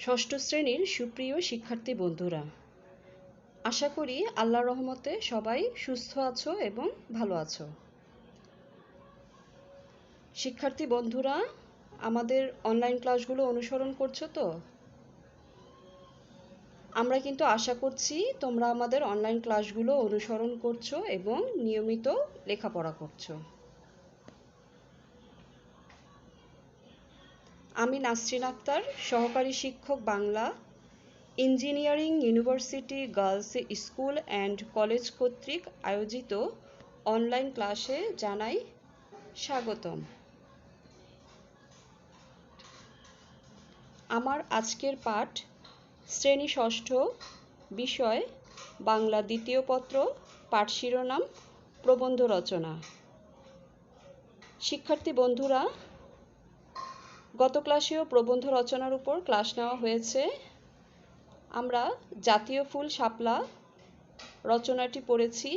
ষষ্ঠ শ্রেণীর সুপ্রিয় শিক্ষার্থী বন্ধুরা, আশা করি আল্লাহর রহমতে সবাই সুস্থ আছো এবং ভালো আছো। শিক্ষার্থী বন্ধুরা, আমাদের অনলাইন ক্লাসগুলো অনুসরণ করছো তো? আমরা কিন্তু আশা করছি তোমরা আমাদের অনলাইন ক্লাসগুলো অনুসরণ করছো এবং নিয়মিত লেখাপড়া করছো। আমি নাসরিন আক্তার, সহকারী শিক্ষক Bangla, engineering university girls school and college কর্তৃক আয়োজিত অনলাইন ক্লাসে জানাই স্বাগতম। আমার আজকের পাঠ শ্রেণী ষষ্ঠ, বিষয় বাংলা দ্বিতীয় পত্র, পাঠ শিরোনাম প্রবন্ধ রচনা। শিক্ষার্থী বন্ধুরা, গত ক্লাসেও প্রবন্ধ রচনার উপর ক্লাস নেওয়া হয়েছে। আমরা জাতীয় ফুল শাপলা রচনাটি পড়েছি।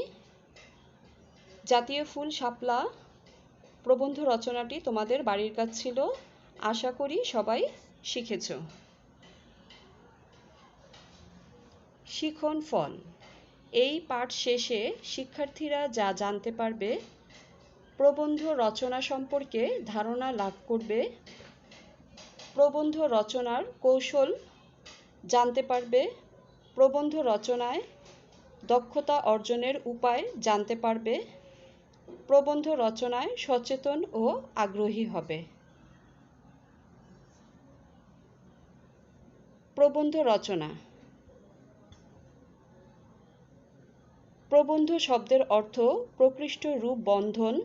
জাতীয় ফুল শাপলা প্রবন্ধ রচনাটি তোমাদের বাড়ির কাজ ছিল। আশা করি সবাই শিখেছ। শিখন ফল। এই পাঠ শেষে শিক্ষার্থীরা যা জানতে পারবে, প্রবন্ধ রচনা সম্পর্কে ধারণা লাভ করবে, প্রবন্ধ রচনার কৌশল জানতে পারবে, প্রবন্ধ রচনায় দক্ষতা অর্জনের উপায় জানতে পারবে, প্রবন্ধ রচনায় সচেতন ও আগ্রহী হবে। প্রবন্ধ রচনা। প্রবন্ধ শব্দের অর্থ প্রকৃষ্ট রূপ বন্ধন,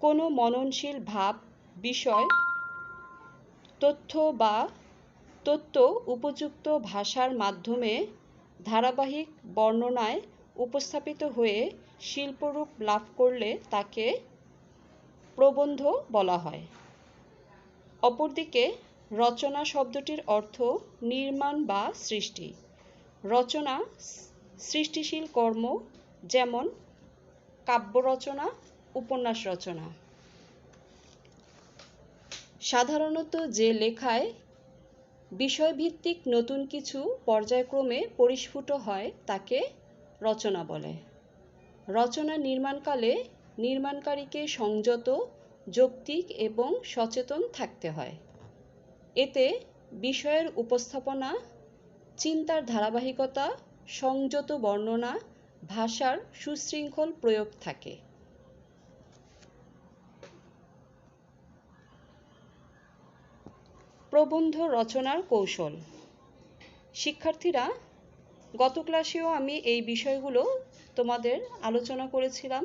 কোনো মননশীল ভাব, বিষয়, তথ্য বা তত্ত্ব উপযুক্ত ভাষার মাধ্যমে ধারাবাহিক বর্ণনায় উপস্থাপিত হয়ে শিল্পরূপ লাভ করলে তাকে প্রবন্ধ বলা হয়। অপরদিকে রচনা শব্দটির অর্থ নির্মাণ বা সৃষ্টি। রচনা সৃষ্টিশীল কর্ম, যেমন কাব্য রচনা, উপন্যাস রচনা। সাধারণত যে লেখায় বিষয়ভিত্তিক নতুন কিছু পর্যায়ক্রমে পরিস্ফুট হয় তাকে রচনা বলে। রচনা নির্মাণকালে নির্মাণকারীকে সংযত, যৌক্তিক এবং সচেতন থাকতে হয়। এতে বিষয়ের উপস্থাপনা, চিন্তার ধারাবাহিকতা, সংযত বর্ণনা, ভাষার সুশৃঙ্খল প্রয়োগ থাকে। প্রবন্ধ রচনার কৌশল। শিক্ষার্থীরা, গত ক্লাসেও আমি এই বিষয়গুলো তোমাদের আলোচনা করেছিলাম।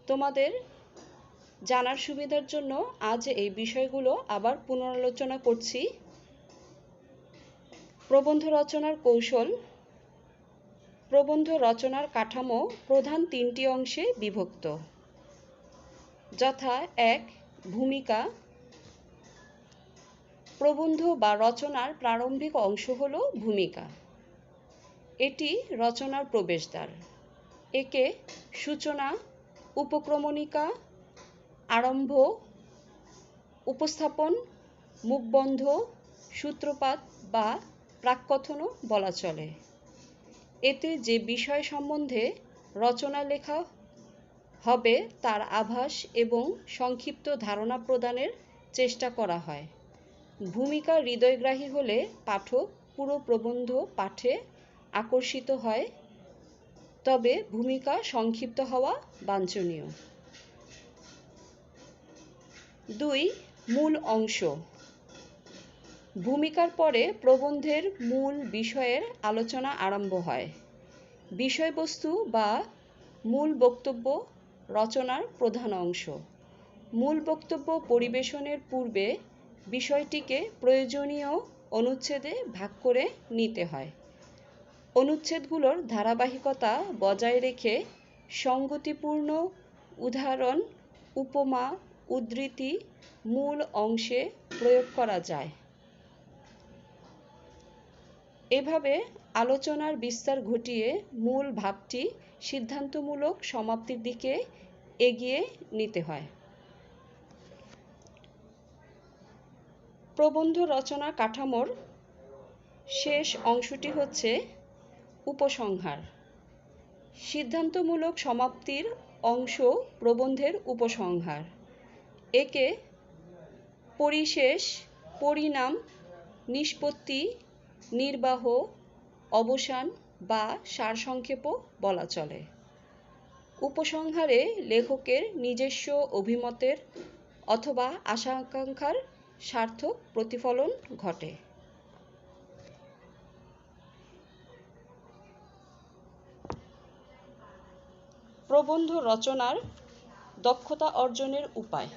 তোমাদের জানার সুবিধার জন্য আজ এই বিষয়গুলো আবার পুনরালোচনা করছি। প্রবন্ধ রচনার কৌশল। প্রবন্ধ রচনার কাঠামো প্রধান তিনটি অংশে বিভক্ত, যথা: ১. ভূমিকা। প্রবন্ধ বা রচনার প্রারম্ভিক অংশ হল ভূমিকা। এটি রচনার প্রবেশদ্বার। একে সূচনা, উপক্রমণিকা, আরম্ভ, উপস্থাপন, মুখবন্ধ, সূত্রপাত বা প্রাক্কথনও বলা চলে। এতে যে বিষয় সম্বন্ধে রচনা লেখা হবে তার আভাস এবং সংক্ষিপ্ত ধারণা প্রদানের চেষ্টা করা হয়। ভূমিকা হৃদয়গ্রাহী হলে পাঠক পুরো প্রবন্ধ পাঠে আকর্ষিত হয়, তবে ভূমিকা সংক্ষিপ্ত হওয়া বাঞ্ছনীয়। ২. মূল অংশ। ভূমিকার পরে প্রবন্ধের মূল বিষয়ের আলোচনা আরম্ভ হয়। বিষয়বস্তু বা মূল বক্তব্য রচনার প্রধান অংশ। মূল বক্তব্য পরিবেশনের পূর্বে বিষয়টিকে প্রয়োজনীয় অনুচ্ছেদে ভাগ করে নিতে হয়। অনুচ্ছেদগুলোর ধারাবাহিকতা বজায় রেখে সঙ্গতিপূর্ণ উদাহরণ, উপমা, উদ্ধৃতি মূল অংশে প্রয়োগ করা যায়। এভাবে আলোচনার বিস্তার ঘটিয়ে মূল ভাবটি সিদ্ধান্তমূলক সমাপ্তির দিকে এগিয়ে নিতে হয়। প্রবন্ধ রচনার কাঠামোর শেষ অংশটি হচ্ছে উপসংহার। সিদ্ধান্তমূলক সমাপ্তির অংশ প্রবন্ধের উপসংহার। একে পরিশেষ, পরিণাম, নিষ্পত্তি, নির্বাহ, অবসান বা সারসংক্ষেপও বলা চলে। উপসংহারে লেখকের নিজস্ব অভিমতের অথবা আশা আকাঙ্ক্ষার সার্থক প্রতিফলন ঘটে। প্রবন্ধ রচনার দক্ষতা অর্জনের উপায়।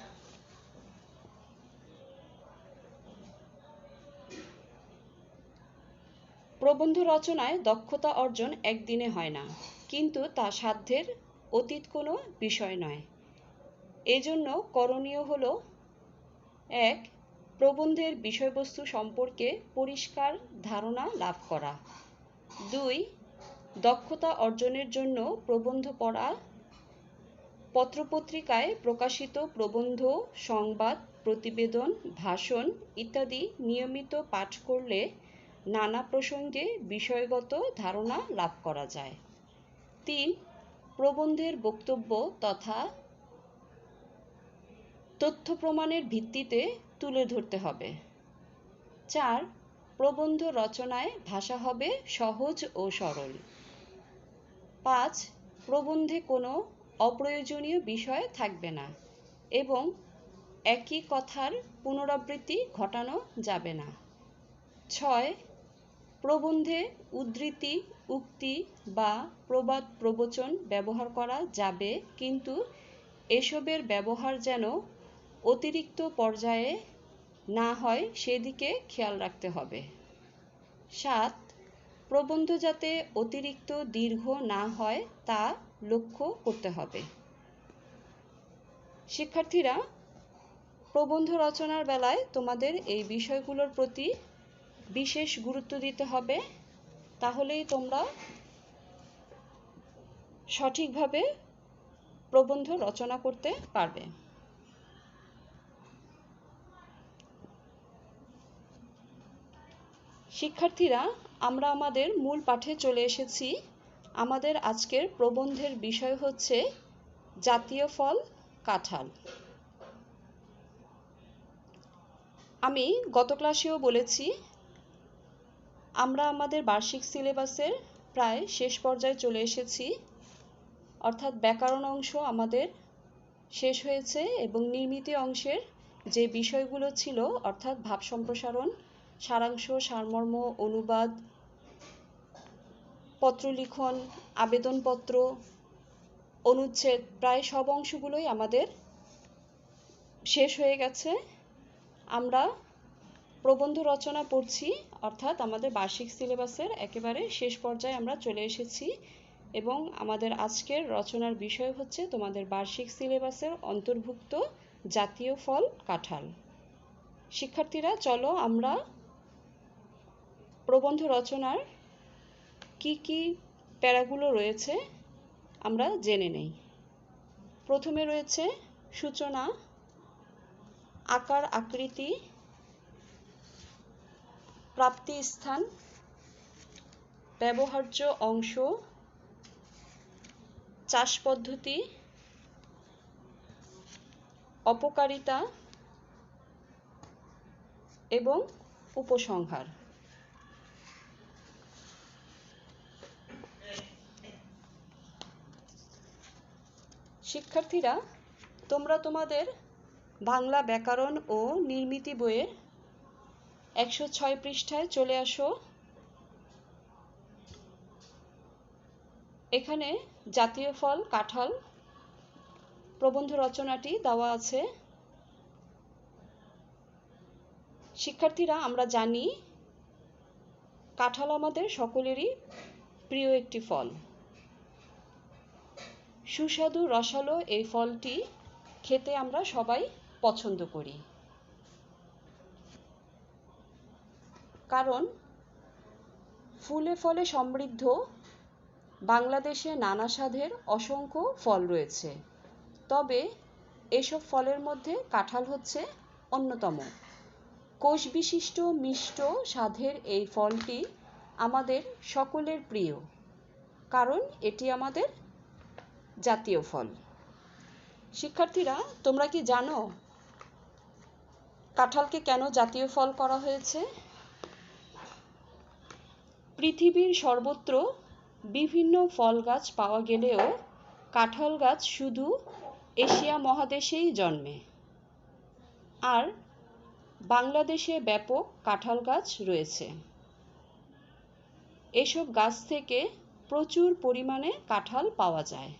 প্রবন্ধ রচনায় দক্ষতা অর্জন একদিনে হয় না, কিন্তু তা সাধ্যের অতীত কোনো বিষয় নয়। এজন্য করণীয় হলো: ১. প্রবন্ধের বিষয়বস্তু সম্পর্কে পরিষ্কার ধারণা লাভ করা। ২. দক্ষতা অর্জনের জন্য প্রবন্ধ পড়া, পত্রপত্রিকায় প্রকাশিত প্রবন্ধ, সংবাদ, প্রতিবেদন, ভাষণ ইত্যাদি নিয়মিত পাঠ করলে নানা প্রসঙ্গে বিষয়গত ধারণা লাভ করা যায়। ৩. প্রবন্ধের বক্তব্য তথা তথ্য প্রমাণের ভিত্তিতে তুলে ধরতে হবে। ৪. প্রবন্ধ রচনায় ভাষা হবে সহজ ও সরল। ৫. প্রবন্ধে কোনো অপ্রয়োজনীয় বিষয় থাকবে না এবং একই কথার পুনরাবৃত্তি ঘটানো যাবে না। ৬. প্রবন্ধে উদ্ধৃতি, উক্তি বা প্রবাদ প্রবচন ব্যবহার করা যাবে, কিন্তু এসবের ব্যবহার যেন অতিরিক্ত পর্যায়ে না হয় সেদিকে খেয়াল রাখতে হবে। ৭. প্রবন্ধ যাতে অতিরিক্ত দীর্ঘ না হয় তা লক্ষ্য করতে হবে। শিক্ষার্থীরা, প্রবন্ধ রচনার বেলায় তোমাদের এই বিষয়গুলোর প্রতি বিশেষ গুরুত্ব দিতে হবে, তাহলেই তোমরা সঠিকভাবে প্রবন্ধ রচনা করতে পারবে। শিক্ষার্থীরা, আমরা আমাদের মূল পাঠে চলে এসেছি। আমাদের আজকের প্রবন্ধের বিষয় হচ্ছে জাতীয় ফল কাঁঠাল। আমি গত ক্লাসেও বলেছি, আমরা আমাদের বার্ষিক সিলেবাসের প্রায় শেষ পর্যায়ে চলে এসেছি, অর্থাৎ ব্যাকরণ অংশ আমাদের শেষ হয়েছে এবং নির্মিতি অংশের যে বিষয়গুলো ছিল, অর্থাৎ ভাব সম্প্রসারণ, সারাংশ, সারমর্ম, অনুবাদ, পত্রলিখন, আবেদনপত্র, অনুচ্ছেদ, প্রায় সব অংশগুলোই আমাদের শেষ হয়ে গেছে। আমরা প্রবন্ধ রচনা পড়ছি, অর্থাৎ আমাদের বার্ষিক সিলেবাসের একেবারে শেষ পর্যায়ে আমরা চলে এসেছি এবং আমাদের আজকের রচনার বিষয় হচ্ছে তোমাদের বার্ষিক সিলেবাসের অন্তর্ভুক্ত জাতীয় ফল কাঁঠাল। শিক্ষার্থীরা, চলো আমরা প্রবন্ধ রচনার কি কি প্যারাগুলো রয়েছে আমরা জেনে নেই। প্রথমে রয়েছে সূচনা, আকার আকৃতি, প্রাপ্তি স্থান, ব্যবহার্য অংশ, চাষ পদ্ধতি, অপকারিতা এবং উপসংহার। শিক্ষার্থীরা, তোমরা তোমাদের বাংলা ব্যাকরণ ও নির্মিতি বইয়ের 106 পৃষ্ঠায় চলে আসো। এখানে জাতীয় ফল কাঁঠাল প্রবন্ধ রচনাটি দেওয়া আছে। শিক্ষার্থীরা, আমরা জানি কাঁঠাল আমাদের সকলেরই প্রিয় একটি ফল। সুস্বাদু রসালো এই ফলটি খেতে আমরা সবাই পছন্দ করি, কারণ ফুলে ফলে সমৃদ্ধ বাংলাদেশে নানা স্বাদের অসংখ্য ফল রয়েছে, তবে এসব ফলের মধ্যে কাঁঠাল হচ্ছে অন্যতম। কোষ বিশিষ্ট মিষ্ট স্বাদের এই ফলটি আমাদের সকলের প্রিয়, কারণ এটি আমাদের জাতীয় ফল। শিক্ষার্থীরা, তোমরা কি জানো কাঁঠালকে কেন জাতীয় ফল করা হয়েছে? পৃথিবীর সর্বত্র বিভিন্ন ফল গাছ পাওয়া গেলেও কাঁঠাল গাছ শুধু এশিয়া মহাদেশেই জন্মে। আর বাংলাদেশে ব্যাপক কাঁঠাল গাছ রয়েছে। এসব গাছ থেকে প্রচুর পরিমাণে কাঁঠাল পাওয়া যায়।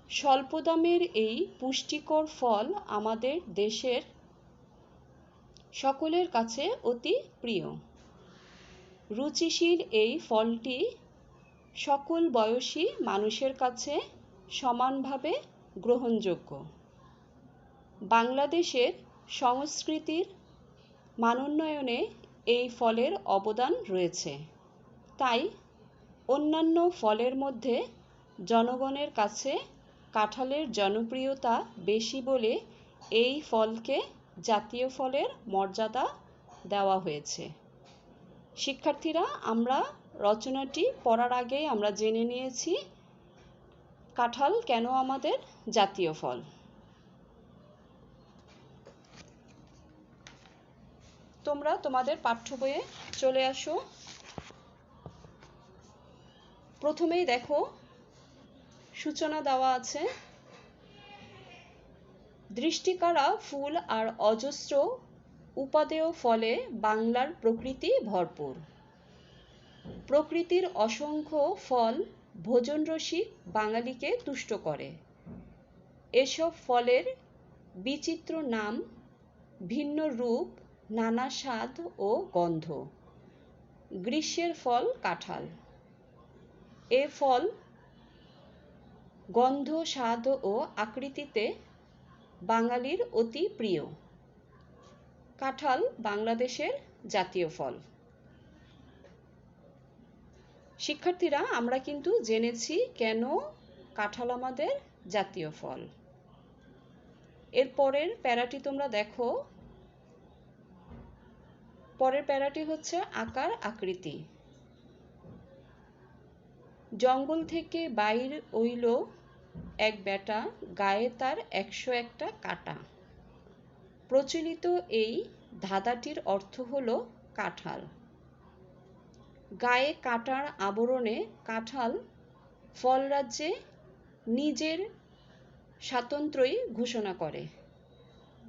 স্বল্প দামের এই পুষ্টিকর ফল আমাদের দেশের সকলের কাছে অতি প্রিয়। রুচিশীল এই ফলটি সকল বয়সী মানুষের কাছে সমানভাবে গ্রহণযোগ্য। বাংলাদেশের সংস্কৃতির মানোন্নয়নে এই ফলের অবদান রয়েছে। তাই অন্যান্য ফলের মধ্যে জনগণের কাছে কাঁঠালের জনপ্রিয়তা বেশি বলে এই ফলকে জাতীয় ফলের মর্যাদা দেওয়া হয়েছে। শিক্ষার্থীরা, আমরা রচনাটি পড়ার আগেই আমরা জেনে নিয়েছি কাঁঠাল কেন আমাদের জাতীয় ফল। তোমরা তোমাদের পাঠ্য বইয়ে চলে আসো। প্রথমেই দেখো সূচনা দেওয়া আছে, দৃষ্টিকাড়া ফুল আর অজস্র উপাদেয় ফলে বাংলার প্রকৃতি ভরপুর। প্রকৃতির অসংখ্য ফল ভোজনরসিক বাঙালিকে তুষ্ট করে। এসব ফলের বিচিত্র নাম, ভিন্ন রূপ, নানা স্বাদ ও গন্ধ। গ্রীষ্মের ফল কাঁঠাল। এ ফল গন্ধ, স্বাদ ও আকৃতিতে বাঙালির অতি প্রিয়। কাঁঠাল বাংলাদেশের জাতীয় ফল। শিক্ষার্থীরা, আমরা কিন্তু জেনেছি কেন কাঁঠাল আমাদের জাতীয় ফল। এর পরের প্যারাটি তোমরা দেখো। পরের প্যারাটি হচ্ছে আকার আকৃতি। জঙ্গল থেকে বাইর হইল এক বেটা, গায়ে তার 101টা কাটা। প্রচলিত এই ধাঁধাটির অর্থ হলো কাঁঠাল। গায়ে কাঁটার আবরণে কাঁঠাল ফলরাজ্যে নিজের স্বাতন্ত্র্যই ঘোষণা করে।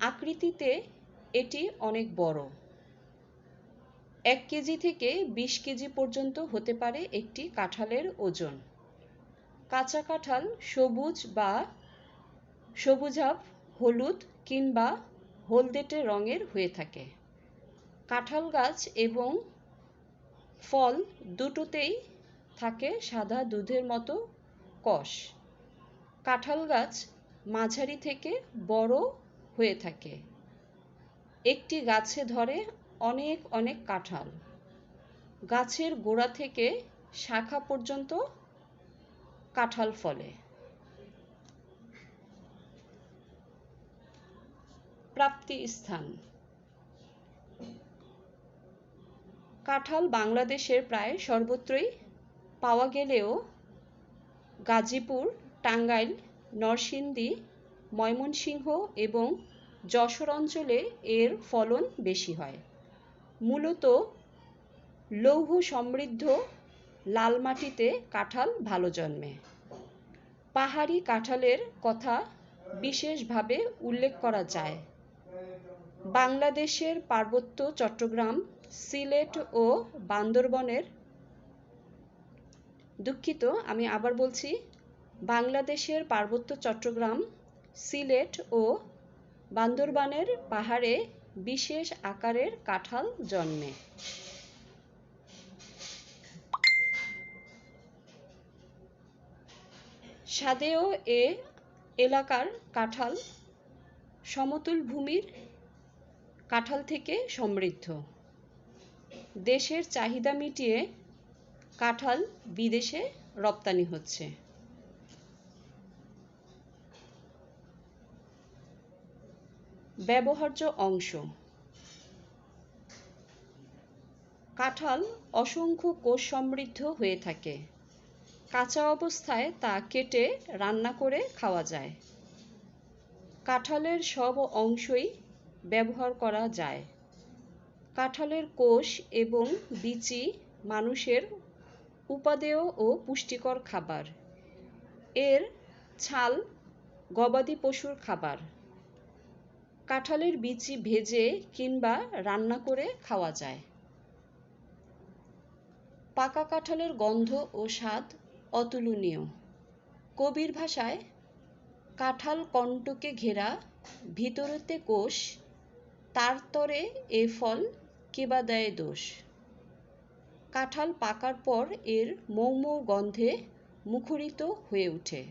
আকৃতিতে এটি অনেক বড়। 1 কেজি থেকে 20 কেজি পর্যন্ত হতে পারে একটি কাঁঠালের ওজন। কাঁচা কাঁঠাল সবুজ বা সবুজাভ হলুদ কিংবা হলদেটে রঙের হয়ে থাকে। কাঁঠাল গাছ এবং ফল দুটোতেই থাকে সাদা দুধের মতো কষ। কাঁঠাল গাছ মাঝারি থেকে বড় হয়ে থাকে। একটি গাছে ধরে অনেক অনেক কাঁঠাল। গাছের গোড়া থেকে শাখা পর্যন্ত কাঁঠাল ফলে। প্রাপ্তি স্থান। কাঁঠাল বাংলাদেশের প্রায় সর্বত্রই পাওয়া গেলেও গাজীপুর, টাঙ্গাইল, নরসিংদী, ময়মনসিংহ এবং যশোর অঞ্চলে এর ফলন বেশি হয়। মূলত লৌহ সমৃদ্ধ লাল মাটিতে কাঁঠাল ভালো জন্মে। পাহাড়ি কাঁঠালের কথা বিশেষভাবে উল্লেখ করা যায়। বাংলাদেশের পার্বত্য চট্টগ্রাম, সিলেট ও বান্দরবনের বাংলাদেশের পার্বত্য চট্টগ্রাম, সিলেট ও বান্দরবানের পাহাড়ে বিশেষ আকারের কাঁঠাল জন্মে। স্বাদেও এ এলাকার কাঁঠাল সমতল ভূমির কাঁঠাল থেকে সমৃদ্ধ। দেশের চাহিদা মিটিয়ে কাঁঠাল বিদেশে রপ্তানি হচ্ছে। ব্যবহার্য অংশ। কাঁঠাল অসংখ্য কোষ সমৃদ্ধ হয়ে থাকে। কাঁচা অবস্থায় তা কেটে রান্না করে খাওয়া যায়। কাঁঠালের সব অংশই ব্যবহার করা যায়। কাঁঠালের কোষ এবং বিচি মানুষের উপাদেয় ও পুষ্টিকর খাবার। এর ছাল গবাদি পশুর খাবার। কাঁঠালের বিচি ভেজে কিংবা রান্না করে খাওয়া যায়। পাকা কাঁঠালের গন্ধ ও স্বাদ অতুলনীয়। কবির ভাষায় কাঁঠাল কণ্টকে ঘেরা, ভিতরেতে কোষ, তার তরে এ ফল কেবা দেয় দোষ। কাঁঠাল পাকার পর এর মৌ মৌ গন্ধে মুখরিত হয়ে ওঠে।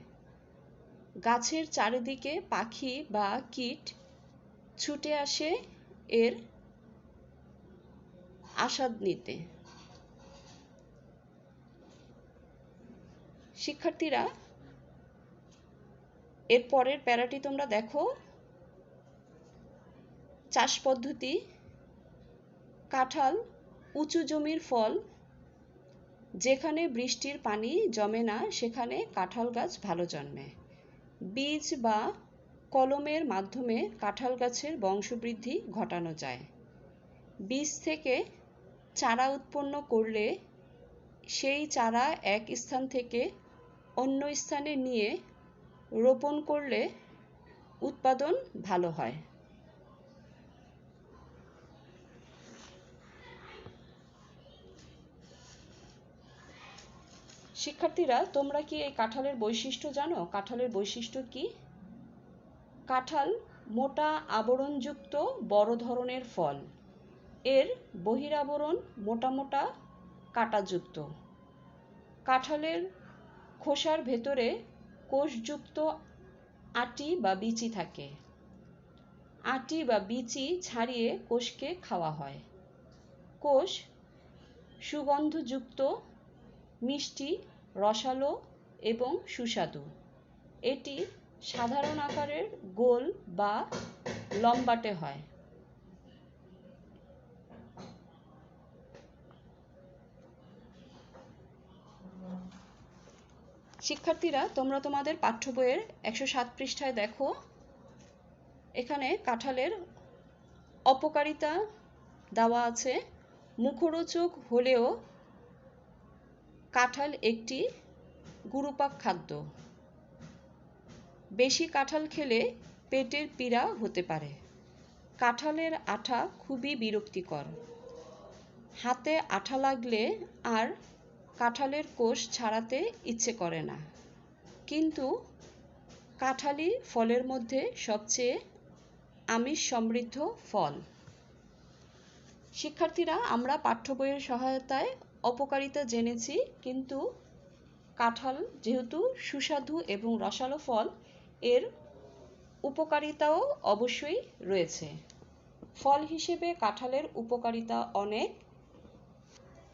গাছের চারিদিকে পাখি বা কীট ছুটে আসে এর আস্বাদ নিতে। শিক্ষার্থীরা, এর পরের প্যারাটি তোমরা দেখো। চাষ পদ্ধতি। কাঁঠাল উঁচু জমির ফল। যেখানে বৃষ্টির পানি জমে না সেখানে কাঁঠাল গাছ ভালো জন্মে। বীজ বা কলমের মাধ্যমে কাঁঠাল গাছের বংশবৃদ্ধি ঘটানো যায়। বীজ থেকে চারা উৎপন্ন করলে সেই চারা এক স্থান থেকে অন্য স্থানে নিয়ে রোপণ করলে উৎপাদন ভালো হয়। শিক্ষার্থীরা, তোমরা কি এই কাঁঠালের বৈশিষ্ট্য জানো? কাঁঠালের বৈশিষ্ট্য কি? কাঁঠাল মোটা আবরণযুক্ত বড় ধরনের ফল। এর বহিরাবরণ মোটা মোটা কাঁটাযুক্ত। কাঁঠালের খোসার ভেতরে কোষযুক্ত আটি বা বিচি থাকে। আটি বা বিচি ছাড়িয়ে কোষকে খাওয়া হয়। কোষ সুগন্ধযুক্ত, মিষ্টি, রসালো এবং সুস্বাদু। এটি সাধারণ আকারের, গোল বা লম্বাটে হয়। শিক্ষার্থীরা, তোমরা তোমাদের পাঠ্য বইয়ের 107 পৃষ্ঠায় দেখো। এখানে কাঁঠালের অপকারিতা দেওয়া আছে। মুখরোচক হলেও কাঁঠাল একটি গুরুপাক খাদ্য। বেশি কাঁঠাল খেলে পেটের পীড়া হতে পারে। কাঁঠালের আঠা খুবই বিরক্তিকর। হাতে আঠা লাগলে আর কাঁঠালের কোষ ছাড়াতে ইচ্ছে করে না। কিন্তু কাঁঠালই ফলের মধ্যে সবচেয়ে আমিষ সমৃদ্ধ ফল। শিক্ষার্থীরা, আমরা পাঠ্য বইয়ের সহায়তায় অপকারিতা জেনেছি, কিন্তু কাঁঠাল যেহেতু সুস্বাদু এবং রসালো ফল, এর উপকারিতাও অবশ্যই রয়েছে। ফল হিসেবে কাঁঠালের উপকারিতা অনেক।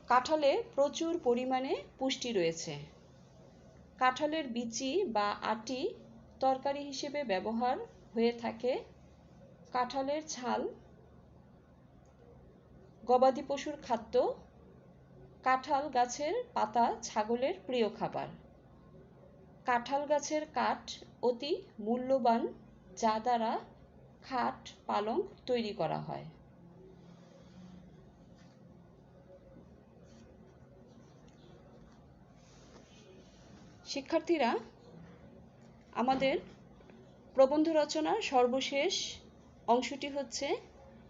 কাঁঠালে প্রচুর পরিমাণে পুষ্টি রয়েছে। কাঁঠালের বিচি বা আটি তরকারি হিসেবে ব্যবহার হয়ে থাকে। কাঁঠালের ছাল গবাদি পশুর খাদ্য। কাঁঠাল গাছের পাতা ছাগলের প্রিয় খাবার। কাঁঠাল গাছের কাঠ অতি মূল্যবান, যা দ্বারা খাট, পালং তৈরি করা হয়। শিক্ষার্থীরা, আমাদের প্রবন্ধ রচনার সর্বশেষ অংশটি হচ্ছে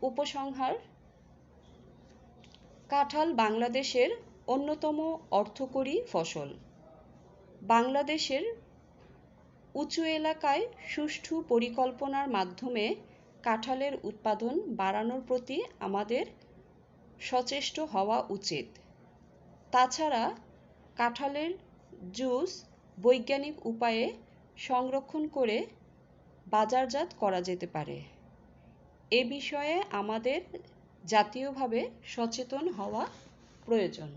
উপসংহার। কাঁঠাল বাংলাদেশের অন্যতম অর্থকরী ফসল। বাংলাদেশের উঁচু এলাকায় সুষ্ঠু পরিকল্পনার মাধ্যমে কাঁঠালের উৎপাদন বাড়ানোর প্রতি আমাদের সচেষ্ট হওয়া উচিত। তাছাড়া কাঁঠালের জুস বৈজ্ঞানিক উপায়ে সংরক্ষণ করে বাজারজাত করা যেতে পারে। এ বিষয়ে আমাদের জাতীয়ভাবে সচেতন হওয়া প্রয়োজন।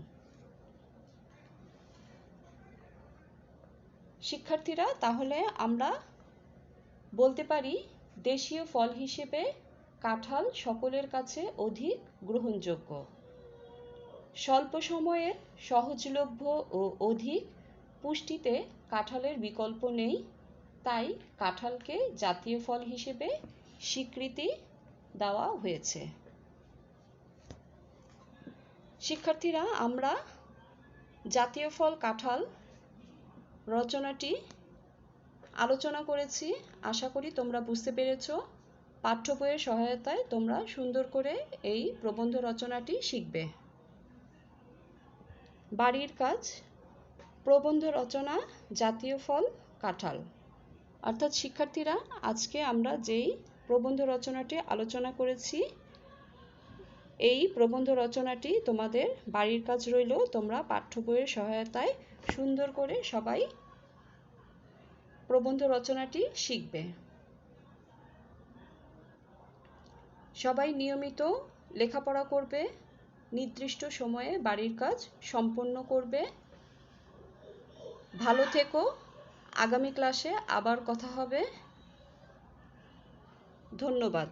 শিক্ষার্থীরা, তাহলে আমরা বলতে পারি দেশীয় ফল হিসেবে কাঁঠাল সকলের কাছে অধিক গ্রহণযোগ্য। স্বল্প সময়ের সহজলভ্য ও অধিক পুষ্টিতে কাঁঠালের বিকল্প নেই, তাই কাঁঠালকে জাতীয় ফল হিসেবে স্বীকৃতি দেওয়া হয়েছে। শিক্ষার্থীরা, আমরা জাতীয় ফল কাঁঠাল রচনাটি আলোচনা করেছি। আশা করি তোমরা বুঝতে পেরেছ। পাঠ্য বইয়ের সহায়তায় তোমরা সুন্দর করে এই প্রবন্ধ রচনাটি শিখবে। বাড়ির কাজ, প্রবন্ধ রচনা, জাতীয় ফল কাঁঠাল। অর্থাৎ শিক্ষার্থীরা, আজকে আমরা যেই প্রবন্ধ রচনাটি আলোচনা করেছি, এই প্রবন্ধ রচনাটি তোমাদের বাড়ির কাজ রইল। তোমরা পাঠ্য বইয়ের সহায়তায় সুন্দর করে সবাই প্রবন্ধ রচনাটি শিখবে। সবাই নিয়মিত লেখাপড়া করবে, নির্দিষ্ট সময়ে বাড়ির কাজ সম্পন্ন করবে। ভালো থেকো। আগামী ক্লাসে আবার কথা হবে। ধন্যবাদ।